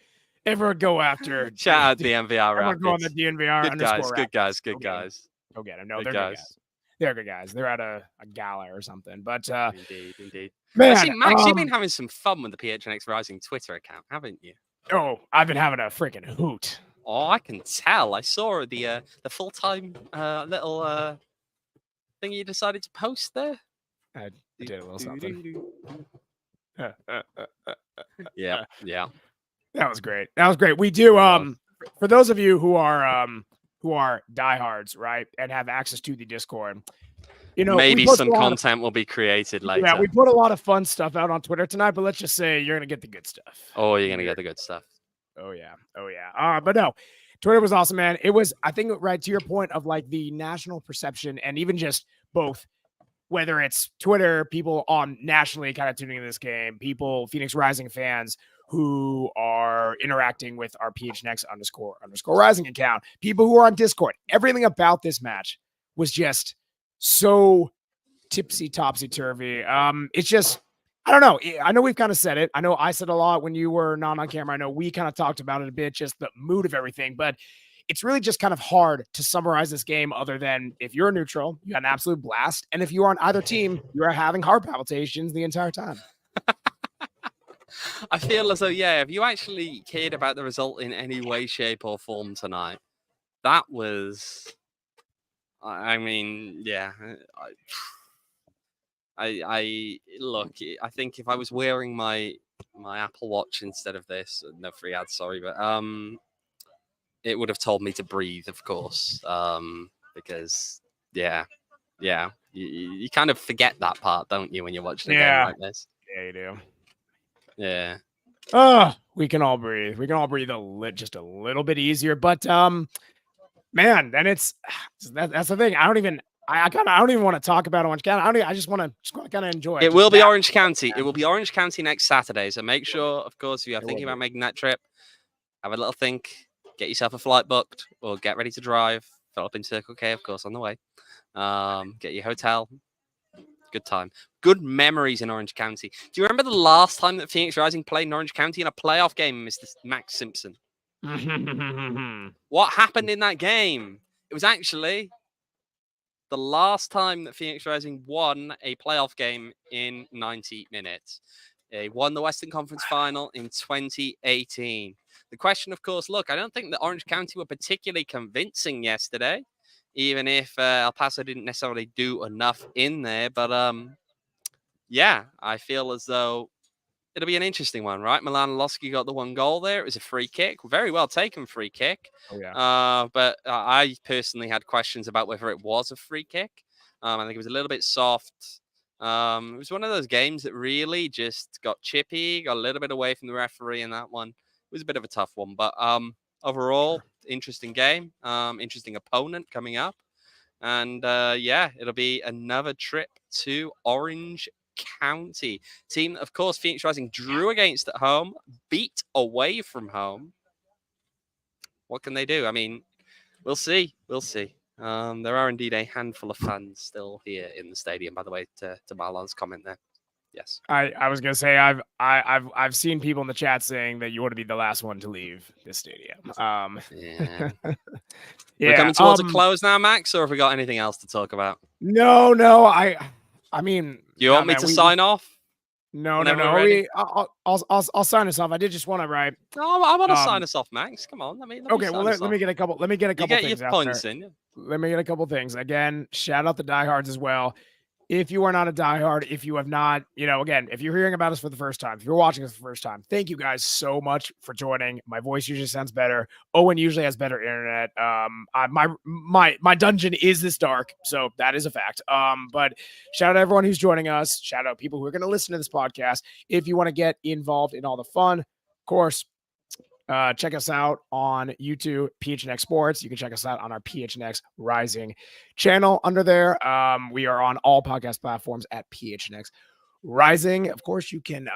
[SPEAKER 1] Ever go after?
[SPEAKER 2] Shout out DNVR
[SPEAKER 1] Everyone go on the
[SPEAKER 2] Rapids.
[SPEAKER 1] DNVR
[SPEAKER 2] Good
[SPEAKER 1] underscore
[SPEAKER 2] guys, good
[SPEAKER 1] Rapids.
[SPEAKER 2] guys, good guys.
[SPEAKER 1] Go get them. No,
[SPEAKER 2] Good
[SPEAKER 1] they're
[SPEAKER 2] guys.
[SPEAKER 1] good guys. They're good guys. They're at a gala or something. But
[SPEAKER 2] Indeed.
[SPEAKER 1] man,
[SPEAKER 2] See, Max, you've been having some fun with the PHNX Rising Twitter account, haven't you?
[SPEAKER 1] oh, I've been having a freaking hoot.
[SPEAKER 2] Oh, I can tell. I saw the full-time little thing you decided to post there.
[SPEAKER 1] I did a little something.
[SPEAKER 2] Yeah.
[SPEAKER 1] That was great. We do for those of you who are diehards, right, and have access to the Discord, you know,
[SPEAKER 2] maybe some content will be created later.
[SPEAKER 1] Yeah, we put a lot of fun stuff out on Twitter tonight, but let's just say you're gonna get the good stuff.
[SPEAKER 2] Oh, you're gonna get the good stuff.
[SPEAKER 1] Oh yeah. But no, Twitter was awesome, man. It was, I think, right to your point of like the national perception and even just both, whether it's Twitter, people on nationally kind of tuning in this game, people, Phoenix Rising fans who are interacting with our PHNX underscore Rising account, people who are on Discord. Everything about this match was just so topsy-turvy. It's just, I don't know. I know we've kind of said it. I know I said a lot when you were not on camera. I know we kind of talked about it a bit, just the mood of everything, but it's really just kind of hard to summarize this game other than if you're a neutral, you got an absolute blast. And if you are on either team, you are having heart palpitations the entire time.
[SPEAKER 2] I feel as though, yeah, if you actually cared about the result in any way, shape, or form tonight, that was, I mean, yeah. I look, I think if I was wearing my Apple Watch instead of this, no free ads, sorry, but it would have told me to breathe, of course, because yeah, you kind of forget that part, don't you, when you're watching a game like this?
[SPEAKER 1] Yeah, you do.
[SPEAKER 2] Yeah.
[SPEAKER 1] Oh, we can all breathe. We can all breathe just a little bit easier. But man, then that's the thing. I don't even want to talk about Orange County. I just want to kind of enjoy it.
[SPEAKER 2] It will be Orange County. It will be Orange County next Saturday. So make sure, of course, if you are thinking about making that trip, have a little think, get yourself a flight booked, or get ready to drive. Fill up in Circle K, of course, on the way. Get your hotel. Good time. Good memories in Orange County. Do you remember the last time that Phoenix Rising played in Orange County in a playoff game, Mr. Max Simpson? What happened in that game? It was actually the last time that Phoenix Rising won a playoff game in 90 minutes. They won the Western Conference Final in 2018. The question, of course, look, I don't think that Orange County were particularly convincing yesterday, even if El Paso didn't necessarily do enough in there. But yeah, I feel as though it'll be an interesting one, right? Milan Losky got the one goal there. It was a free kick. Very well taken free kick.
[SPEAKER 1] Oh, yeah.
[SPEAKER 2] But I personally had questions about whether it was a free kick. I think it was a little bit soft. It was one of those games that really just got chippy, got a little bit away from the referee in that one. It was a bit of a tough one. But overall, interesting game. Interesting opponent coming up. And yeah, it'll be another trip to Orange County. Team, of course, Phoenix Rising drew against at home, beat away from home. What can they do? I mean, we'll see. We'll see. There are indeed a handful of fans still here in the stadium, by the way, to Marlon's comment there. Yes.
[SPEAKER 1] I was gonna say I've seen people in the chat saying that you want to be the last one to leave this stadium.
[SPEAKER 2] Yeah.
[SPEAKER 1] Yeah.
[SPEAKER 2] We're coming towards a close now, Max, or have we got anything else to talk about?
[SPEAKER 1] No. I mean,
[SPEAKER 2] do you want me to sign off?
[SPEAKER 1] No. I'll sign us off. I did just want to write.
[SPEAKER 2] No, I want to sign us off, Max. Come on. Let me
[SPEAKER 1] let me get a couple. Let me get a couple.
[SPEAKER 2] You get
[SPEAKER 1] things
[SPEAKER 2] your
[SPEAKER 1] out
[SPEAKER 2] points
[SPEAKER 1] there.
[SPEAKER 2] in.
[SPEAKER 1] Let me get a couple things. Again, shout out the diehards as well. If you are not a diehard, if you have not, again, if you're hearing about us for the first time, if you're watching us for the first time, thank you guys so much for joining. My voice usually sounds better. Owen usually has better internet. My dungeon is this dark, so that is a fact. But shout out to everyone who's joining us. Shout out people who are going to listen to this podcast. If you want to get involved in all the fun, of course, check us out on YouTube, PHNX Sports. You can check us out on our PHNX Rising channel under there. We are on all podcast platforms at PHNX Rising. Of course, you can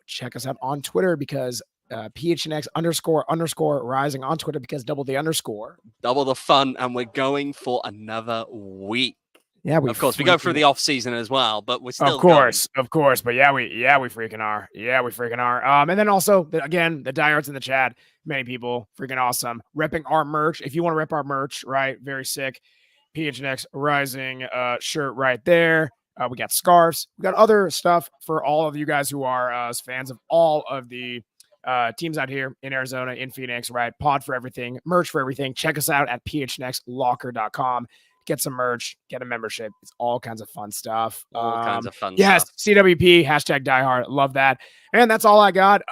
[SPEAKER 1] check us out on Twitter because PHNX _ Rising on Twitter because double the underscore.
[SPEAKER 2] Double the fun, and we're going for another week.
[SPEAKER 1] Yeah,
[SPEAKER 2] of course, we go through the off season as well, but we're still
[SPEAKER 1] of course. But we freaking are. Yeah, we freaking are. And then also, again, the diehards in the chat, many people freaking awesome, repping our merch. If you want to rep our merch, right, very sick. PHNX Rising shirt right there. We got scarves. We got other stuff for all of you guys who are fans of all of the teams out here in Arizona, in Phoenix, right? Pod for everything, merch for everything. Check us out at phnxlocker.com. Get some merch, get a membership. It's all kinds of fun stuff.
[SPEAKER 2] All kinds of fun
[SPEAKER 1] yes,
[SPEAKER 2] stuff.
[SPEAKER 1] CWP, #diehard. Love that. And that's all I got.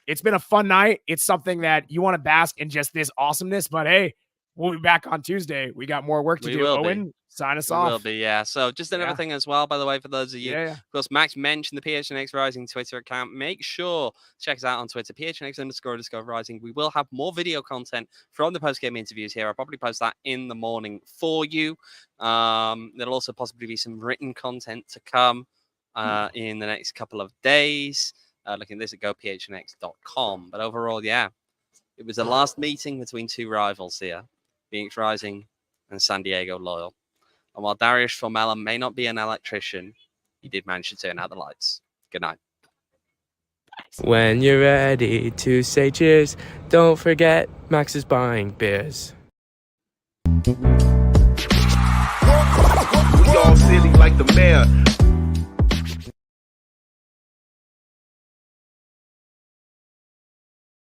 [SPEAKER 1] It's been a fun night. It's something that you want to bask in just this awesomeness. But hey, we'll be back on Tuesday. We got more work to do. Owen, sign us off.
[SPEAKER 2] Will be, yeah. So just another thing as well, by the way, for those of you. Of course, Max mentioned the PHNX Rising Twitter account. Make sure to check us out on Twitter, PHNX_Rising. We will have more video content from the post-game interviews here. I'll probably post that in the morning for you. There'll also possibly be some written content to come in the next couple of days. Looking at this at gophnx.com. But overall, yeah, it was the last meeting between two rivals here, Phoenix Rising and San Diego Loyal. And while Dariusz Formella may not be an electrician, he did manage to turn out the lights. Good night.
[SPEAKER 4] When you're ready to say cheers, don't forget Max is buying beers.
[SPEAKER 5] We all silly like the mayor.